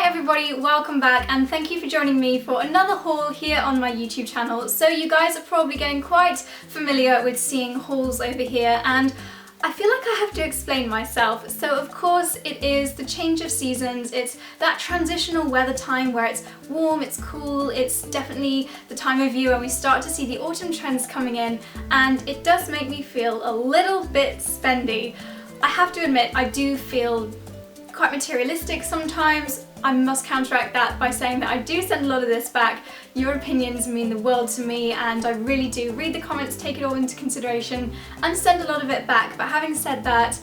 everybody, welcome back and thank you for joining me for another haul here on my YouTube channel. So you guys are probably getting quite familiar with seeing hauls over here, and I feel like I have to explain myself. So of course it is the change of seasons, it's that transitional weather time where it's warm, it's cool, it's definitely the time of year where we start to see the autumn trends coming in, and it does make me feel a little bit spendy. I have to admit, I do feel quite materialistic sometimes. I must counteract that by saying that I do send a lot of this back. Your opinions mean the world to me, and I really do read the comments, take it all into consideration and send a lot of it back. But having said that,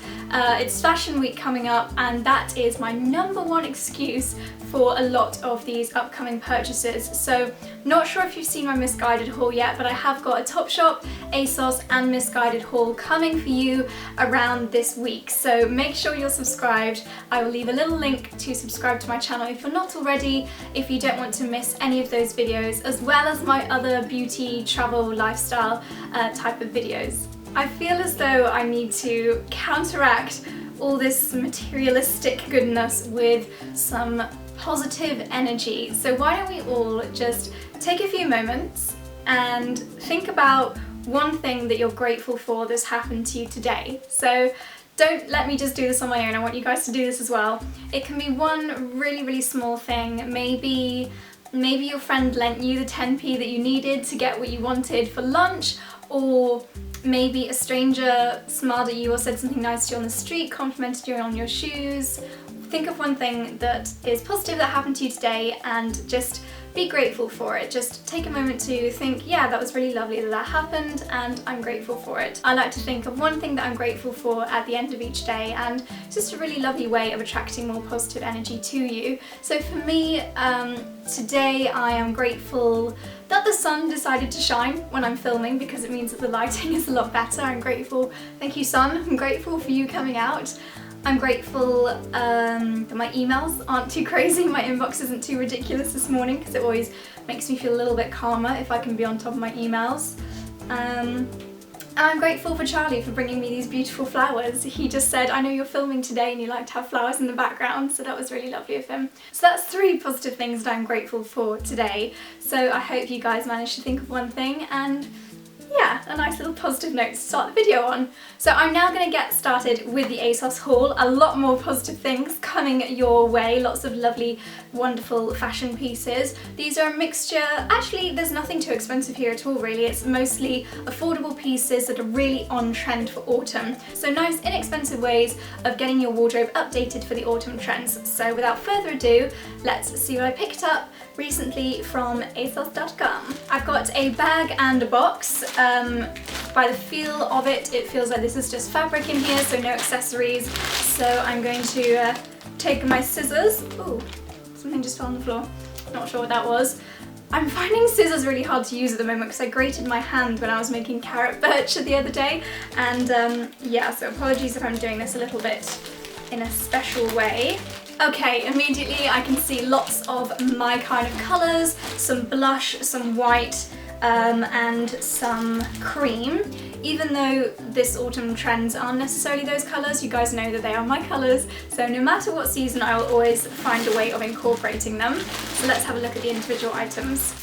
it's Fashion Week coming up, and that is my #1 excuse for a lot of these upcoming purchases. So not sure if you've seen my Misguided haul yet, but I have got a Topshop, Asos and Misguided haul coming for you around this week. So make sure you're subscribed. I will leave a little link to subscribe to my channel if you're not already, if you don't want to miss any of those videos, as well as my other beauty, travel, lifestyle type of videos. I feel as though I need to counteract all this materialistic goodness with some positive energy. So why don't we all just take a few moments and think about one thing that you're grateful for that's happened to you today. So don't let me just do this on my own, I want you guys to do this as well. It can be one really small thing. Maybe your friend lent you the 10p that you needed to get what you wanted for lunch, or maybe a stranger smiled at you or said something nice to you on the street, complimented you on your shoes. Think of one thing that is positive that happened to you today and just be grateful for it. Just take a moment to think, yeah, that was really lovely that that happened and I'm grateful for it. I like to think of one thing that I'm grateful for at the end of each day, and it's just a really lovely way of attracting more positive energy to you. So for me, today I am grateful that the sun decided to shine when I'm filming, because it means that the lighting is a lot better. I'm grateful, thank you sun, I'm grateful for you coming out. I'm grateful that my emails aren't too crazy, my inbox isn't too ridiculous this morning, because it always makes me feel a little bit calmer if I can be on top of my emails. And I'm grateful for Charlie for bringing me these beautiful flowers. He just said, I know you're filming today and you like to have flowers in the background, so that was really lovely of him. So that's 3 positive things that I'm grateful for today. So I hope you guys managed to think of one thing, and yeah, a nice little positive note to start the video on. So I'm now going to get started with the Asos haul. A lot more positive things coming your way, lots of lovely, wonderful fashion pieces. These are a mixture, actually there's nothing too expensive here at all really, it's mostly affordable pieces that are really on trend for autumn. So nice inexpensive ways of getting your wardrobe updated for the autumn trends. So without further ado, let's see what I picked up recently from asos.com. I've got a bag and a box. By the feel of it, it feels like this is just fabric in here, so no accessories. So I'm going to take my scissors. Ooh, something just fell on the floor. Not sure what that was. I'm finding scissors really hard to use at the moment because I grated my hand when I was making carrot birch the other day. And yeah, so apologies if I'm doing this a little bit in a special way. Okay, immediately I can see lots of my kind of colours, some blush, some white, and some cream. Even though this autumn trends aren't necessarily those colours, you guys know that they are my colours, so no matter what season I will always find a way of incorporating them. So let's have a look at the individual items.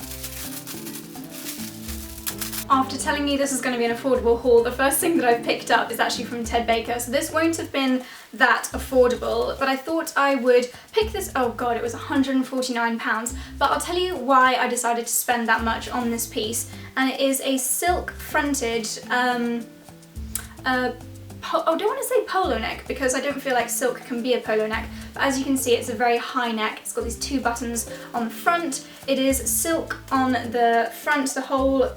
After telling me this is going to be an affordable haul, the first thing that I've picked up is actually from Ted Baker, so this won't have been that affordable, but I thought I would pick this. Oh god, it was £149, but I'll tell you why I decided to spend that much on this piece, and it is a silk fronted I don't want to say polo neck because I don't feel like silk can be a polo neck, but as you can see it's a very high neck. It's got these 2 buttons on the front. It is silk on the front, the whole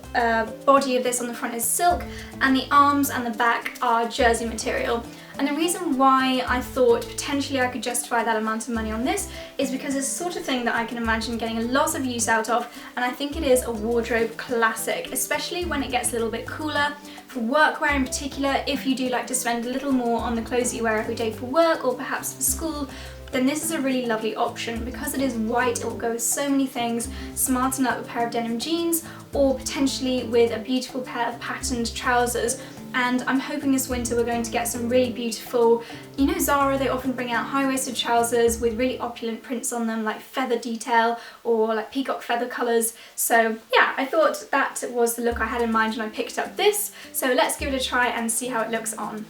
body of this on the front is silk, and the arms and the back are jersey material. And the reason why I thought potentially I could justify that amount of money on this is because it's the sort of thing that I can imagine getting a lot of use out of, and I think it is a wardrobe classic, especially when it gets a little bit cooler. For workwear in particular, if you do like to spend a little more on the clothes that you wear every day for work or perhaps for school, then this is a really lovely option. Because it is white, it will go with so many things. Smarten up a pair of denim jeans, or potentially with a beautiful pair of patterned trousers. and I'm hoping this winter we're going to get some really beautiful, you know Zara, they often bring out high-waisted trousers with really opulent prints on them, like feather detail or like peacock feather colours. So yeah, I thought that was the look I had in mind when I picked up this. So let's give it a try and see how it looks on.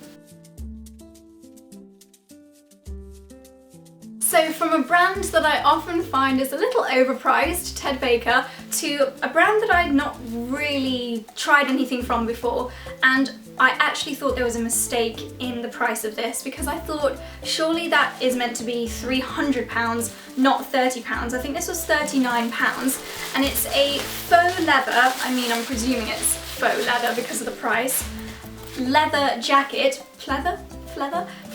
So from a brand that I often find is a little overpriced, Ted Baker, to a brand that I'd not really tried anything from before, and I actually thought there was a mistake in the price of this, because I thought surely that is meant to be £300, not £30. I think this was £39, and it's a faux leather, I mean I'm presuming it's faux leather because of the price, leather jacket,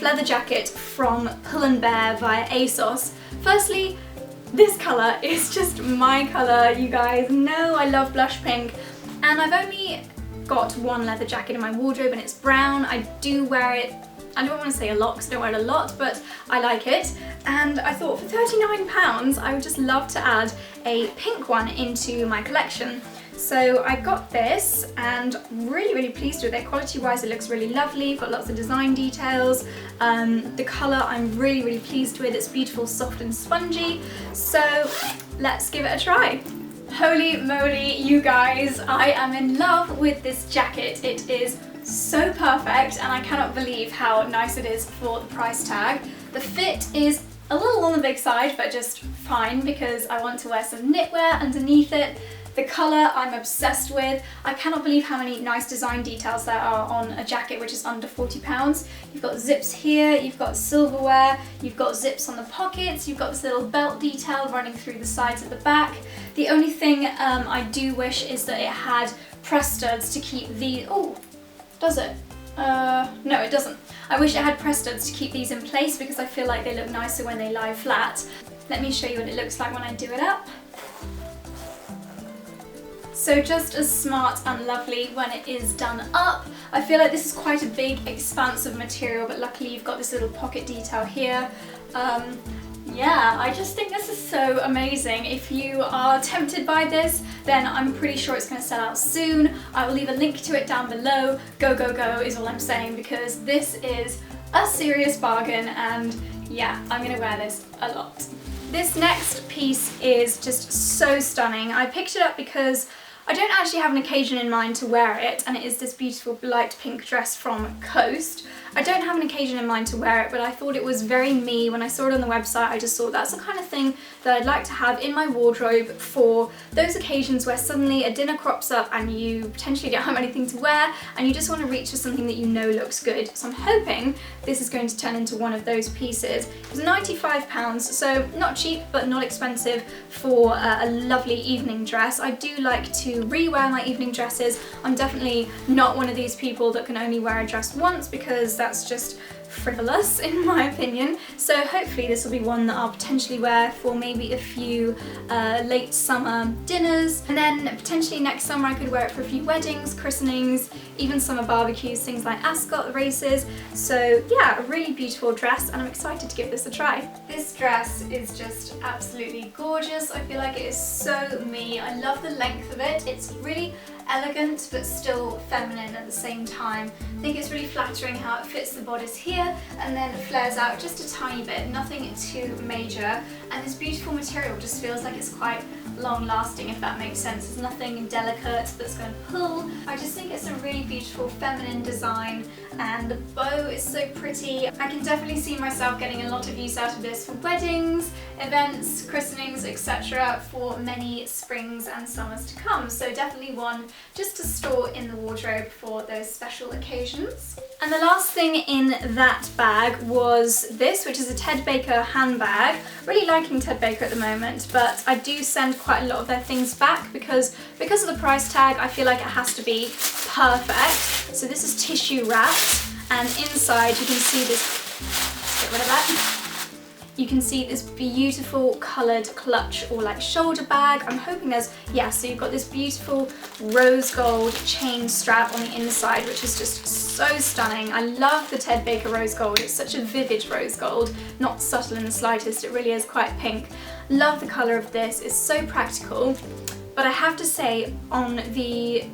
leather jacket from Pull & Bear via Asos. Firstly, this colour is just my colour, you guys know I love blush pink, and I've only got one leather jacket in my wardrobe and it's brown. I do wear it, I don't want to say a lot because I don't wear it a lot, but I like it, and I thought for £39 I would just love to add a pink one into my collection. So I got this and really pleased with it. Quality wise it looks really lovely, got lots of design details. The colour I'm really pleased with, it's beautiful, soft and spongy. So let's give it a try. Holy moly, you guys, I am in love with this jacket. It is so perfect and I cannot believe how nice it is for the price tag. The fit is a little on the big side, but just fine because I want to wear some knitwear underneath it. The colour I'm obsessed with. I cannot believe how many nice design details there are on a jacket which is under £40. You've got zips here, you've got silverware, you've got zips on the pockets, you've got this little belt detail running through the sides at the back. The only thing I do wish is that it had press studs to keep the... oh, does it? No, it doesn't. I wish it had press studs to keep these in place because I feel like they look nicer when they lie flat. Let me show you what it looks like when I do it up. So just as smart and lovely when it is done up. I feel like this is quite a big expansive material, but luckily you've got this little pocket detail here. Yeah, I just think this is so amazing. If you are tempted by this, then I'm pretty sure it's going to sell out soon. I will leave a link to it down below. Go, go, go is all I'm saying, because this is a serious bargain, and yeah, I'm going to wear this a lot. This next piece is just so stunning. I picked it up because I don't actually have an occasion in mind to wear it, and it is this beautiful light pink dress from Coast. I don't have an occasion in mind to wear it, but I thought it was very me. When I saw it on the website, I just thought that's the kind of thing that I'd like to have in my wardrobe for those occasions where suddenly a dinner crops up and you potentially don't have anything to wear and you just want to reach for something that you know looks good. So I'm hoping this is going to turn into one of those pieces. It was £95, so not cheap but not expensive for a lovely evening dress. I do like to rewear my evening dresses. I'm definitely not one of these people that can only wear a dress once, because that's just frivolous in my opinion. So hopefully this will be one that I'll potentially wear for maybe a few late summer dinners, and then potentially next summer I could wear it for a few weddings, christenings, even summer barbecues, things like ascot races. So yeah, a really beautiful dress, and I'm excited to give this a try. This dress is just absolutely gorgeous. I feel like it is so me. I love the length of it. It's really elegant but still feminine at the same time. I think it's really flattering how it fits the bodice here and then flares out just a tiny bit, nothing too major, and this beautiful material just feels like it's quite long lasting, if that makes sense. There's nothing delicate that's going to pull. I just think it's a really beautiful feminine design, and the bow is so pretty. I can definitely see myself getting a lot of use out of this for weddings, events, christenings, etc. for many springs and summers to come. So definitely one just to store in the wardrobe for those special occasions. And the last thing in that bag was this, which is a Ted Baker handbag. Really liking Ted Baker at the moment, but I do send quite a lot of their things back because of the price tag. I feel like it has to be perfect. So this is tissue wrapped, and inside you can see this, let's get rid of that. You can see this beautiful coloured clutch or like shoulder bag. I'm hoping there's, yeah, so you've got this beautiful rose gold chain strap on the inside, which is just so stunning. I love the Ted Baker rose gold. It's such a vivid rose gold, not subtle in the slightest. It really is quite pink. Love the colour of this. It's so practical. But I have to say, on the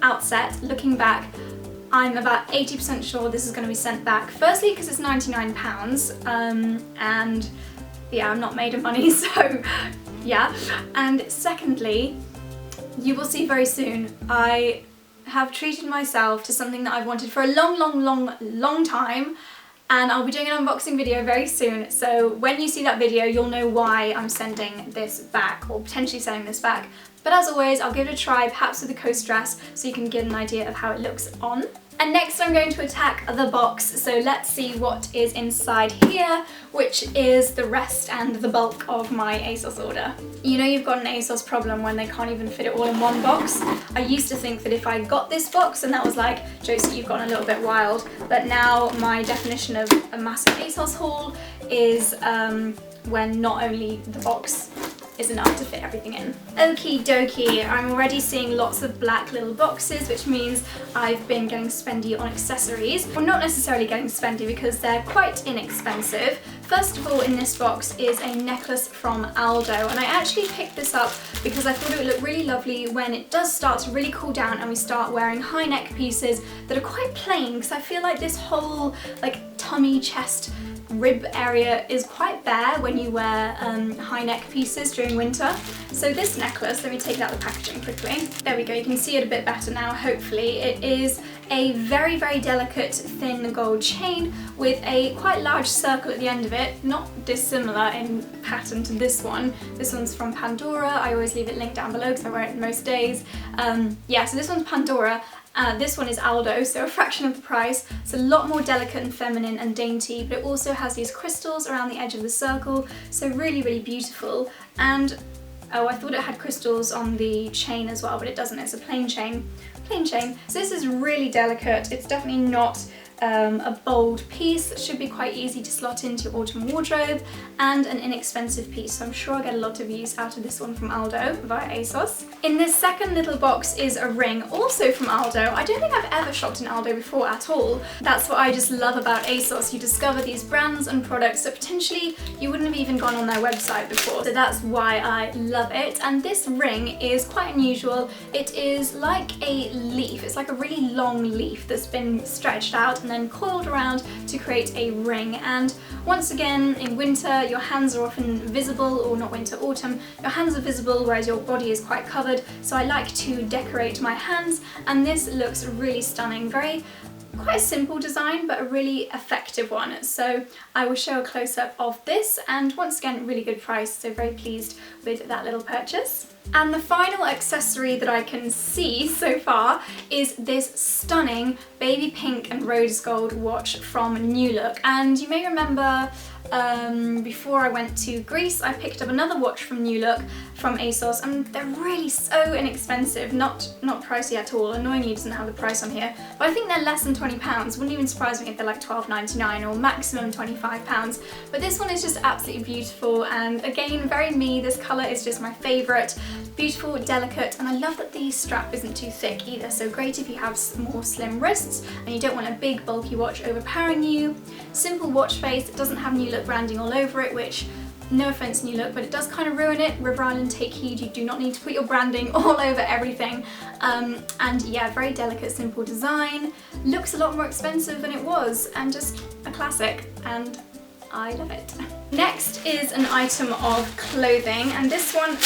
outset, looking back, I'm about 80% sure this is going to be sent back. Firstly, because it's £99, and yeah, I'm not made of money, so yeah. And secondly, you will see very soon, I have treated myself to something that I've wanted for a long time, and I'll be doing an unboxing video very soon, so when you see that video you'll know why I'm sending this back, or potentially sending this back. But as always, I'll give it a try, perhaps with a coast dress, so you can get an idea of how it looks on. And next I'm going to attack the box, so let's see what is inside here, which is the rest and the bulk of my Asos order. You know you've got an Asos problem when they can't even fit it all in one box. I used to think that if I got this box and that was like, Josie, you've gone a little bit wild, but now my definition of a massive Asos haul is when not only the box is enough to fit everything in. Okie dokie, I'm already seeing lots of black little boxes, which means I've been getting spendy on accessories. Well, not necessarily getting spendy because they're quite inexpensive. First of all, in this box is a necklace from Aldo, and I actually picked this up because I thought it would look really lovely when it does start to really cool down and we start wearing high neck pieces that are quite plain, because I feel like this whole like tummy, chest, rib area is quite bare when you wear high neck pieces during winter. So this necklace, let me take out the packaging quickly. There we go, you can see it a bit better now, hopefully. It is a very delicate thin gold chain with a quite large circle at the end of it, not dissimilar in pattern to this one. This one's from Pandora. I always leave it linked down below because I wear it most days. Yeah, so this one's Pandora. This one is Aldo, so a fraction of the price. It's a lot more delicate and feminine and dainty, but it also has these crystals around the edge of the circle, so really beautiful. And oh, I thought it had crystals on the chain as well, but it doesn't. It's a plain chain. So this is really delicate. It's definitely not a bold piece. It should be quite easy to slot into your autumn wardrobe, and an inexpensive piece, so I'm sure I'll get a lot of use out of this one from Aldo via Asos. In this second little box is a ring, also from Aldo. I don't think I've ever shopped in Aldo before at all. That's what I just love about Asos. You discover these brands and products that potentially you wouldn't have even gone on their website before, so that's why I love it. And this ring is quite unusual. It is like a leaf. It's like a really long leaf that's been stretched out and then coiled around to create a ring. And once again, in winter your hands are often visible, or not winter, autumn, your hands are visible whereas your body is quite covered, so I like to decorate my hands, and this looks really stunning. Quite a simple design, but a really effective one. So I will show a close-up of this, and once again, really good price, so very pleased with that little purchase. And the final accessory that I can see so far is this stunning baby pink and rose gold watch from New Look. And you may remember before I went to Greece, I picked up another watch from New Look from Asos, and they're really so inexpensive, not pricey at all. Annoyingly, it doesn't have the price on here, but I think they're less than £20. Wouldn't even surprise me if they're like £12.99 or maximum £25. But this one is just absolutely beautiful, and again, very me. This colour is just my favourite. Beautiful, delicate, and I love that the strap isn't too thick either, so great if you have more slim wrists and you don't want a big bulky watch overpowering you. Simple watch face. It doesn't have New Look branding all over it, which, no offense New Look, but it does kind of ruin it. River Island, take heed, you do not need to put your branding all over everything. And yeah, very delicate, simple design. Looks a lot more expensive than it was, and just a classic, and I love it. Next is an item of clothing, and this one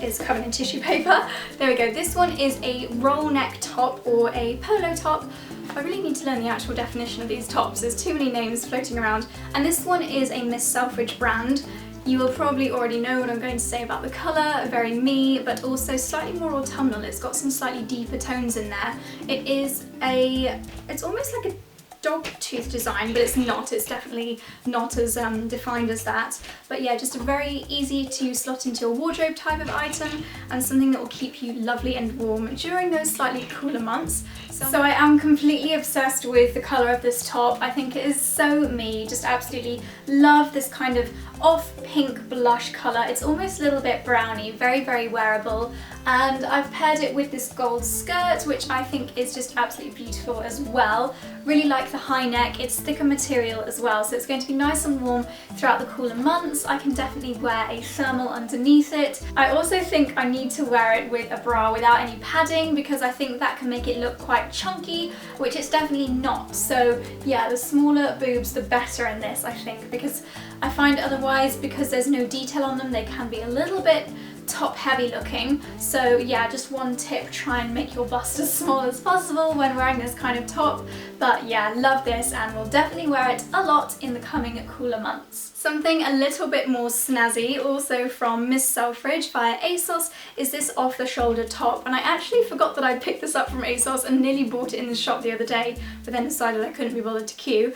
is covered in tissue paper. There we go. This one is a roll neck top, or a polo top. I really need to learn the actual definition of these tops. There's too many names floating around. And this one is a Miss Selfridge brand. You will probably already know what I'm going to say about the colour. Very me, but also slightly more autumnal. It's got some slightly deeper tones in there. It's almost like a dog tooth design, but it's not. It's definitely not as defined as that. But yeah, just a very easy to slot into your wardrobe type of item, and something that will keep you lovely and warm during those slightly cooler months. So I am completely obsessed with the colour of this top. I think it is so me. Just absolutely love this kind of off pink blush colour. It's almost a little bit browny, very wearable. And I've paired it with this gold skirt, which I think is just absolutely beautiful as well. Really like the high neck. It's thicker material as well, so it's going to be nice and warm throughout the cooler months. I can definitely wear a thermal underneath it. I also think I need to wear it with a bra without any padding, because I think that can make it look quite quite chunky, which it's definitely not. So yeah, the smaller boobs, the better in this, I think, because I find otherwise, because there's no detail on them, they can be a little bit top heavy looking. So yeah, just one tip, try and make your bust as small as possible when wearing this kind of top. But yeah, love this and will definitely wear it a lot in the coming cooler months. Something a little bit more snazzy, also from Miss Selfridge via Asos, is this off-the-shoulder top. And I actually forgot that I picked this up from Asos and nearly bought it in the shop the other day, but then decided I couldn't be bothered to queue.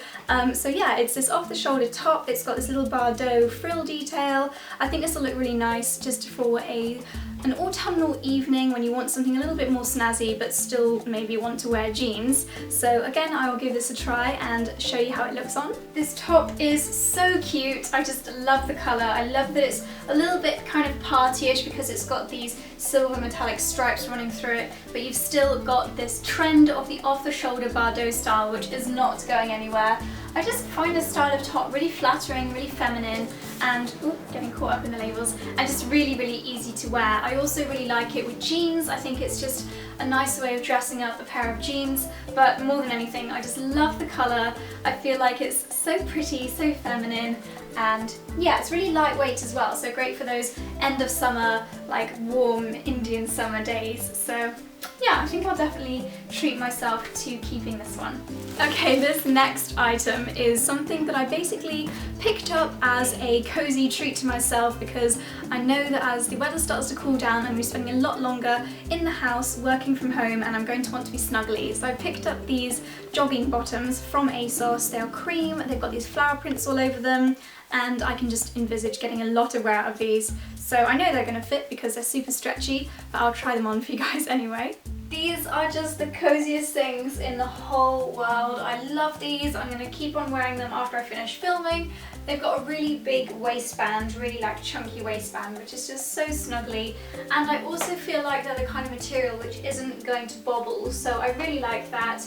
So yeah, it's this off-the-shoulder top. It's got this little Bardot frill detail. I think this will look really nice just for an autumnal evening when you want something a little bit more snazzy but still maybe want to wear jeans. So again, I will give this a try and show you how it looks on. This top is so cute. I just love the colour. I love that it's a little bit kind of partyish because it's got these silver metallic stripes running through it, but you've still got this trend of the off-the-shoulder Bardot style, which is not going anywhere. I just find this style of top really flattering, really feminine, and getting caught up in the labels, and just really, really easy to wear. I also really like it with jeans. I think it's just a nice way of dressing up a pair of jeans, but more than anything, I just love the colour. I feel like it's so pretty, so feminine, and yeah, it's really lightweight as well, so great for those end of summer, like warm Indian summer days. So yeah, I think I'll definitely treat myself to keeping this one. Okay, this next item is something that I basically picked up as a cozy treat to myself because I know that as the weather starts to cool down, I'm going to be spending a lot longer in the house working from home and I'm going to want to be snuggly. So I picked up these jogging bottoms from Asos. They're cream, they've got these flower prints all over them, and I can just envisage getting a lot of wear out of these. So I know they're going to fit because they're super stretchy, but I'll try them on for you guys anyway. These are just the coziest things in the whole world. I love these. I'm going to keep on wearing them after I finish filming. They've got a really big waistband, really like chunky waistband, which is just so snuggly. And I also feel like they're the kind of material which isn't going to bobble, so I really like that.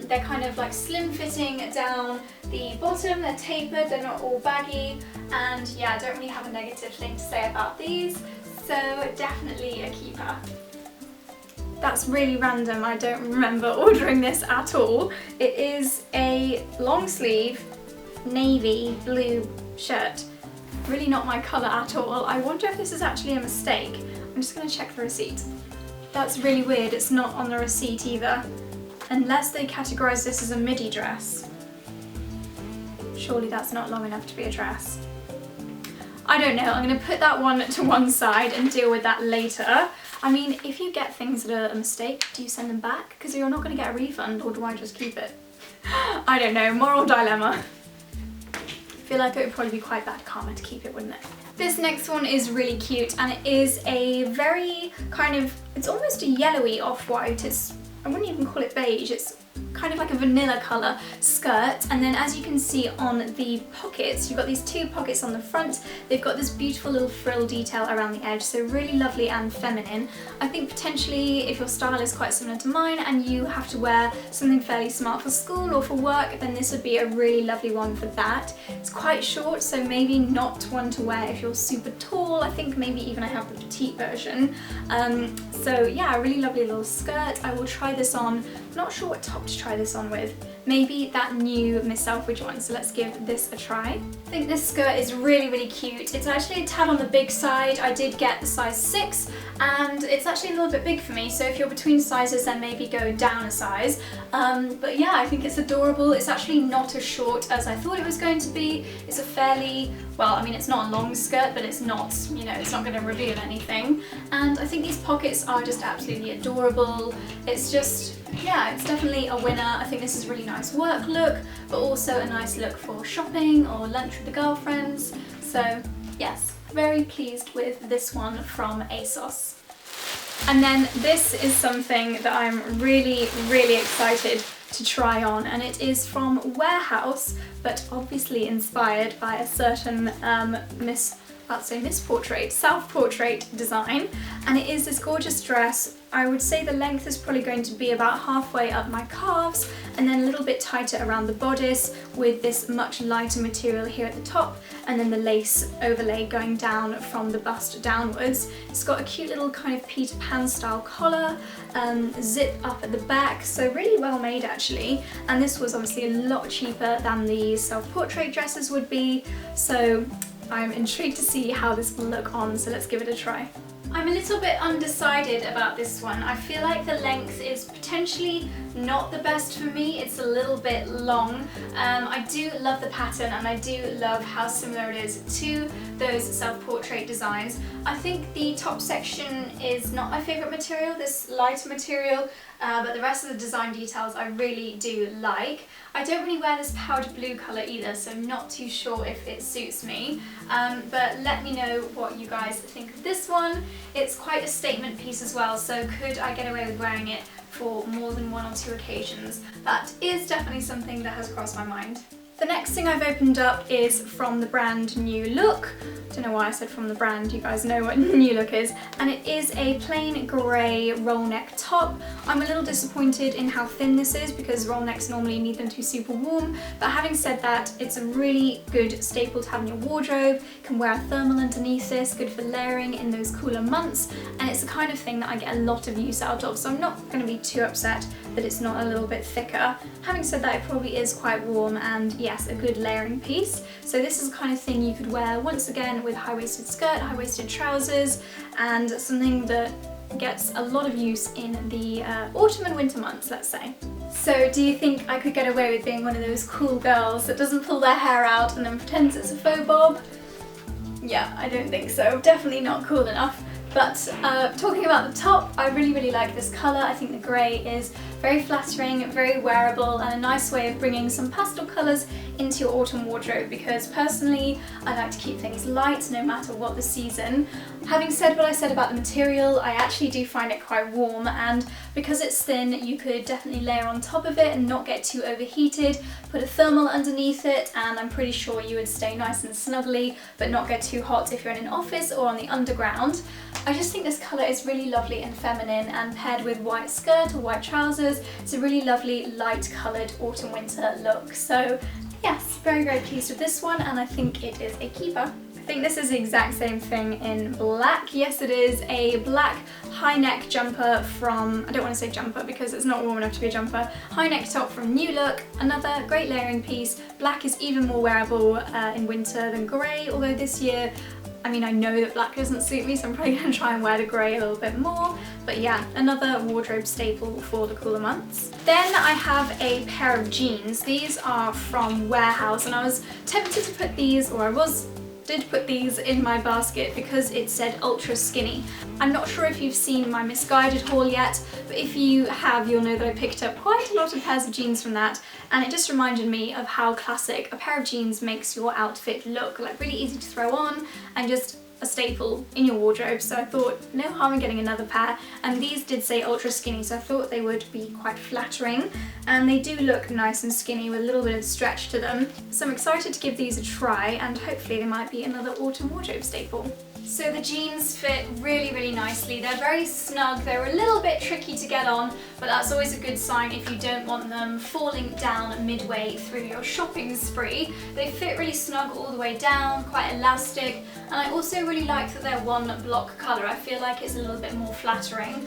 They're kind of like slim fitting down the bottom, they're tapered, they're not all baggy, and yeah, I don't really have a negative thing to say about these, so definitely a keeper. That's really random, I don't remember ordering this at all. It is a long sleeve navy blue shirt. Really not my colour at all. I wonder if this is actually a mistake. I'm just going to check the receipt. That's really weird, it's not on the receipt either. Unless they categorise this as a midi dress. Surely that's not long enough to be a dress. I don't know, I'm going to put that one to one side and deal with that later. I mean, if you get things that are a mistake, do you send them back? Because you're not going to get a refund, or do I just keep it? I don't know, moral dilemma. I feel like it would probably be quite bad karma to keep it, wouldn't it? This next one is really cute, and it is a very kind of, it's almost a yellowy off-white. I wouldn't even call it beige, it's kind of like a vanilla colour skirt, and then as you can see on the pockets, you've got these two pockets on the front. They've got this beautiful little frill detail around the edge, so really lovely and feminine. I think potentially if your style is quite similar to mine and you have to wear something fairly smart for school or for work, then this would be a really lovely one for that. It's quite short, so maybe not one to wear if you're super tall. I think maybe even I have the petite version. So yeah, a really lovely little skirt. I will try this on. Not sure what top to try this on with. Maybe that new Miss Selfridge one, so let's give this a try. I think this skirt is really, really cute. It's actually a tad on the big side. I did get the size 6 and it's actually a little bit big for me, so if you're between sizes then maybe go down a size. But yeah, I think it's adorable. It's actually not as short as I thought it was going to be. It's a fairly, well, I mean, it's not a long skirt, but it's not, you know, it's not going to reveal anything. And I think these pockets are just absolutely adorable. It's just, yeah, it's definitely a winner. I think this is a really nice work look, but also a nice look for shopping or lunch with the girlfriends. So yes, very pleased with this one from Asos. And then this is something that I'm really, really excited to try on, and it is from Warehouse, but obviously inspired by a certain Miss about to say misportrait, self-portrait design, and it is this gorgeous dress. I would say the length is probably going to be about halfway up my calves and then a little bit tighter around the bodice with this much lighter material here at the top and then the lace overlay going down from the bust downwards. It's got a cute little kind of Peter Pan style collar, zip up at the back, so really well made actually, and this was obviously a lot cheaper than the self-portrait dresses would be, so I'm intrigued to see how this will look on, so let's give it a try. I'm a little bit undecided about this one. I feel like the length is potentially not the best for me. It's a little bit long. I do love the pattern and I do love how similar it is to those self-portrait designs. I think the top section is not my favourite material, this lighter material, but the rest of the design details I really do like. I don't really wear this powder blue colour either, so I'm not too sure if it suits me, but let me know what you guys think of this one. It's quite a statement piece as well, so could I get away with wearing it for more than 1 or 2 occasions? That is definitely something that has crossed my mind. The next thing I've opened up is from the brand New Look. Don't know why I said from the brand, you guys know what New Look is. And it is a plain grey roll neck top. I'm a little disappointed in how thin this is because roll necks normally need them to be super warm. But having said that, it's a really good staple to have in your wardrobe. You can wear a thermal underneath this, good for layering in those cooler months. And it's the kind of thing that I get a lot of use out of, so I'm not going to be too upset that it's not a little bit thicker. Having said that, it probably is quite warm and yes, a good layering piece. So this is the kind of thing you could wear once again with high-waisted skirt, high-waisted trousers, and something that gets a lot of use in the autumn and winter months, let's say. So do you think I could get away with being one of those cool girls that doesn't pull their hair out and then pretends it's a faux bob? Yeah, I don't think so. Definitely not cool enough. But talking about the top, I really like this colour. I think the grey is very flattering, very wearable, and a nice way of bringing some pastel colours into your autumn wardrobe, because personally I like to keep things light no matter what the season. Having said what I said about the material, I actually do find it quite warm, and because it's thin you could definitely layer on top of it and not get too overheated, put a thermal underneath it, and I'm pretty sure you would stay nice and snuggly but not get too hot if you're in an office or on the underground. I just think this colour is really lovely and feminine, and paired with white skirt or white trousers, it's a really lovely light coloured autumn winter look. So yes, very pleased with this one, and I think it is a keeper. I think this is the exact same thing in black. Yes, it is a black high neck jumper from, I don't want to say jumper because it's not warm enough to be a jumper, high neck top from New Look. Another great layering piece. Black is even more wearable in winter than grey, although this year I mean, I know that black doesn't suit me, so I'm probably going to try and wear the grey a little bit more. But yeah, another wardrobe staple for the cooler months. Then I have a pair of jeans. These are from Warehouse, and I was tempted to put these, or did put these in my basket because it said ultra skinny. I'm not sure if you've seen my misguided haul yet, but if you have, you'll know that I picked up quite a lot of pairs of jeans from that, and it just reminded me of how classic a pair of jeans makes your outfit look, like really easy to throw on and just a staple in your wardrobe. So I thought no harm in getting another pair, and these did say ultra skinny, so I thought they would be quite flattering, and they do look nice and skinny with a little bit of stretch to them. So I'm excited to give these a try, and hopefully they might be another autumn wardrobe staple. So the jeans fit really nicely. They're very snug. They're a little bit tricky to get on, but that's always a good sign if you don't want them falling down midway through your shopping spree. They fit really snug all the way down, quite elastic, and I also really like that they're one block colour. I feel like it's a little bit more flattering.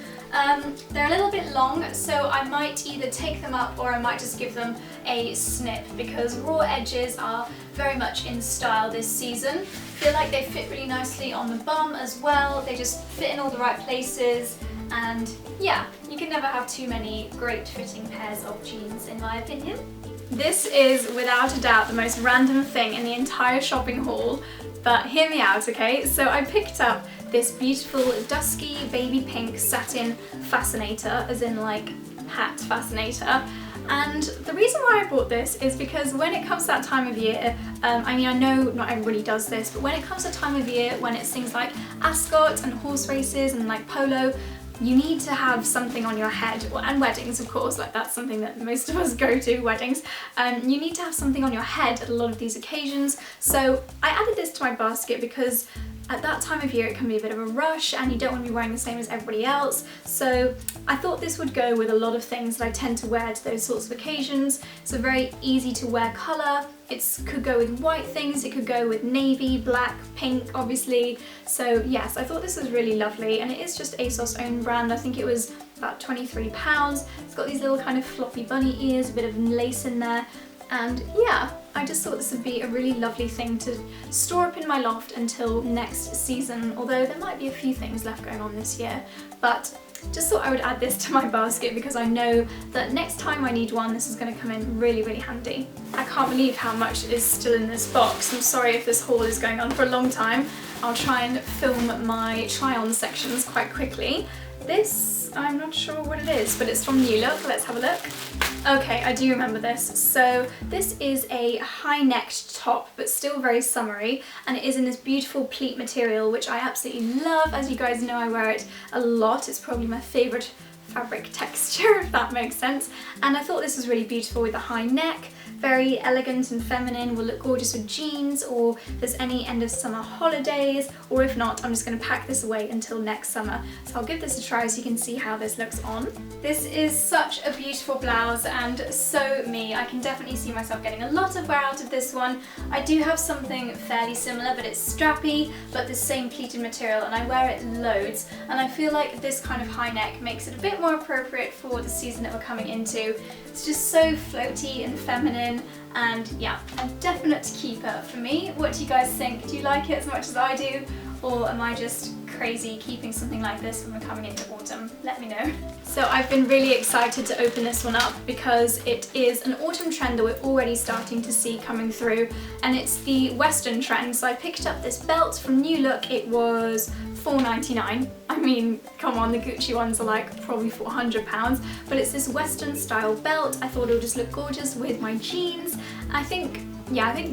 They're a little bit long, so I might either take them up or I might just give them a snip, because raw edges are very much in style this season. I feel like they fit really nicely on the bum as well. They just fit in all the right places, and yeah, you can never have too many great fitting pairs of jeans in my opinion. This is without a doubt the most random thing in the entire shopping haul, but hear me out, okay? So I picked up this beautiful dusky baby pink satin fascinator, as in like hat fascinator. And the reason why I bought this is because when it comes to that time of year, I mean, I know not everybody does this, but when it comes to time of year when it's things like Ascot and horse races and like polo, you need to have something on your head, and weddings of course, like that's something that most of us go to, weddings. You need to have something on your head at a lot of these occasions, so I added this to my basket because at that time of year it can be a bit of a rush and you don't want to be wearing the same as everybody else. So I thought this would go with a lot of things that I tend to wear to those sorts of occasions. It's a very easy to wear colour. It could go with white things, it could go with navy, black, pink obviously. So yes, I thought this was really lovely, and it is just Asos own brand. I think it was about £23. It's got these little kind of floppy bunny ears, a bit of lace in there, and yeah, I just thought this would be a really lovely thing to store up in my loft until next season, although there might be a few things left going on this year. But just thought I would add this to my basket because I know that next time I need one, this is going to come in really, really handy. I can't believe how much is still in this box. I'm sorry if this haul is going on for a long time. I'll try and film my try-on sections quite quickly. This, I'm not sure what it is, but it's from New Look. Let's have a look. Okay, I do remember this. So this is a high-necked top, but still very summery, and it is in this beautiful pleat material, which I absolutely love. As you guys know, I wear it a lot. It's probably my favourite fabric texture, if that makes sense. And I thought this was really beautiful with a high neck. Very elegant and feminine, will look gorgeous with jeans, or if there's any end of summer holidays, or if not, I'm just going to pack this away until next summer. So I'll give this a try so you can see how this looks on. This is such a beautiful blouse and so me. I can definitely see myself getting a lot of wear out of this one. I do have something fairly similar, but it's strappy, but the same pleated material, and I wear it loads, and I feel like this kind of high neck makes it a bit more appropriate for the season that we're coming into. It's just so floaty and feminine, and yeah, a definite keeper for me. What do you guys think? Do you like it as much as I do? Or am I just crazy keeping something like this when we're coming into autumn? Let me know. So I've been really excited to open this one up because it is an autumn trend that we're already starting to see coming through, and it's the Western trend. So I picked up this belt from New Look. It was £4.99. I mean, come on, the Gucci ones are like probably £400, but it's this Western style belt. I thought it would just look gorgeous with my jeans. I think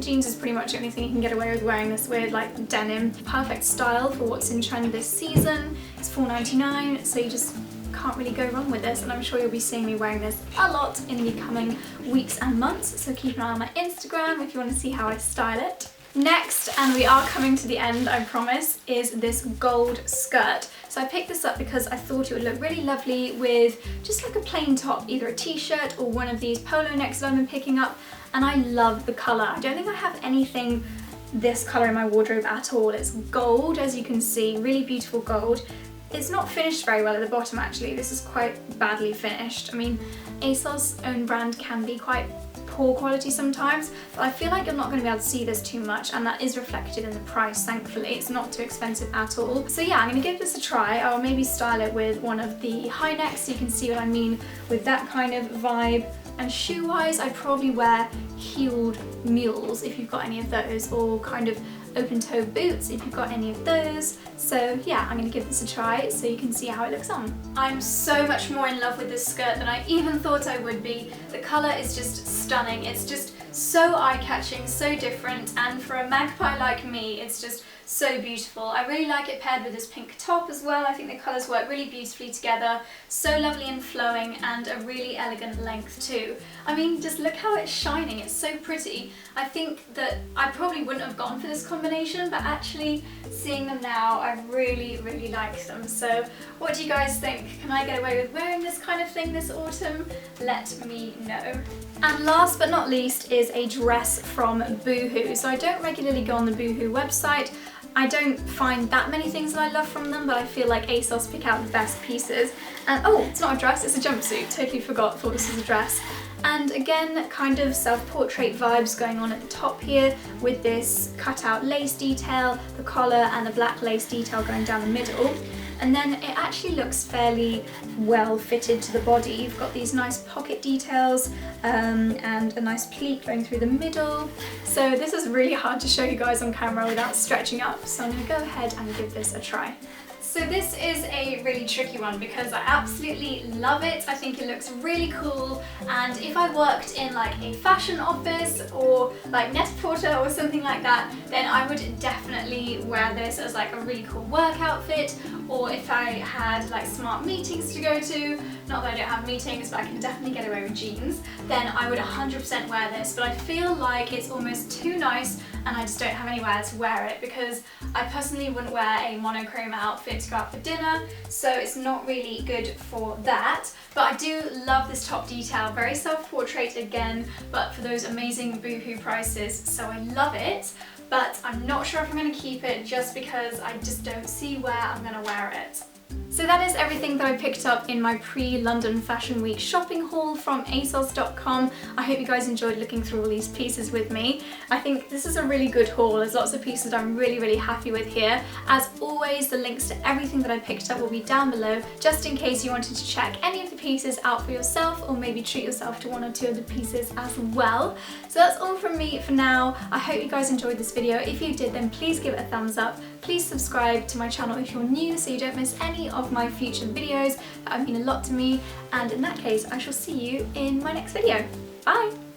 jeans is pretty much the only thing you can get away with wearing this with, like denim. Perfect style for what's in trend this season. It's £4.99, so you just can't really go wrong with this, and I'm sure you'll be seeing me wearing this a lot in the coming weeks and months, so keep an eye on my Instagram if you want to see how I style it. Next, and we are coming to the end, I promise, is this gold skirt. So I picked this up because I thought it would look really lovely with just like a plain top, either a t-shirt or one of these polo necks that I've been picking up, and I love the colour. I don't think I have anything this colour in my wardrobe at all. It's gold, as you can see, really beautiful gold. It's not finished very well at the bottom actually. This is quite badly finished. I mean, Asos own brand can be quite poor quality sometimes, but I feel like you're not going to be able to see this too much, and that is reflected in the price, thankfully. It's not too expensive at all. So yeah, I'm going to give this a try. I'll maybe style it with one of the high necks so you can see what I mean with that kind of vibe. And shoe wise, I'd probably wear heeled mules if you've got any of those, or kind of open toe boots if you've got any of those. So yeah, I'm going to give this a try so you can see how it looks on. I'm so much more in love with this skirt than I even thought I would be. The colour is just stunning. It's just so eye-catching, so different, and for a magpie like me, it's just so beautiful. I really like it paired with this pink top as well. I think the colours work really beautifully together. So lovely and flowing, and a really elegant length too. I mean, just look how it's shining. It's so pretty. I think that I probably wouldn't have gone for this combination, but actually seeing them now, I really, really like them. So what do you guys think? Can I get away with wearing this kind of thing this autumn? Let me know. And last but not least is a dress from Boohoo. So I don't regularly go on the Boohoo website. I don't find that many things that I love from them, but I feel like Asos pick out the best pieces. And oh, it's not a dress, it's a jumpsuit. Totally forgot, thought this was a dress. And again, kind of self-portrait vibes going on at the top here with this cut-out lace detail, the collar and the black lace detail going down the middle. And then it actually looks fairly well fitted to the body. You've got these nice pocket details and a nice pleat going through the middle. So this is really hard to show you guys on camera without stretching up, so I'm going to go ahead and give this a try. So this is a really tricky one because I absolutely love it. I think it looks really cool, and if I worked in like a fashion office or like Net-a-Porter or something like that, then I would definitely wear this as like a really cool work outfit, or if I had like smart meetings to go to, not that I don't have meetings, but I can definitely get away with jeans, then I would 100% wear this. But I feel like it's almost too nice and I just don't have anywhere to wear it, because I personally wouldn't wear a monochrome outfit to go out for dinner, so it's not really good for that. But I do love this top detail, very self-portrait again, but for those amazing Boohoo prices, so I love it. But I'm not sure if I'm going to keep it, just because I just don't see where I'm going to wear it. So that is everything that I picked up in my pre-London Fashion Week shopping haul from asos.com. I hope you guys enjoyed looking through all these pieces with me. I think this is a really good haul. There's lots of pieces I'm really happy with here. As always, the links to everything that I picked up will be down below, just in case you wanted to check any of the pieces out for yourself, or maybe treat yourself to one or two of the pieces as well. So that's all from me for now. I hope you guys enjoyed this video. If you did, then please give it a thumbs up. Please subscribe to my channel if you're new, so you don't miss any of my future videos. That would mean a lot to me, and in that case I shall see you in my next video. Bye!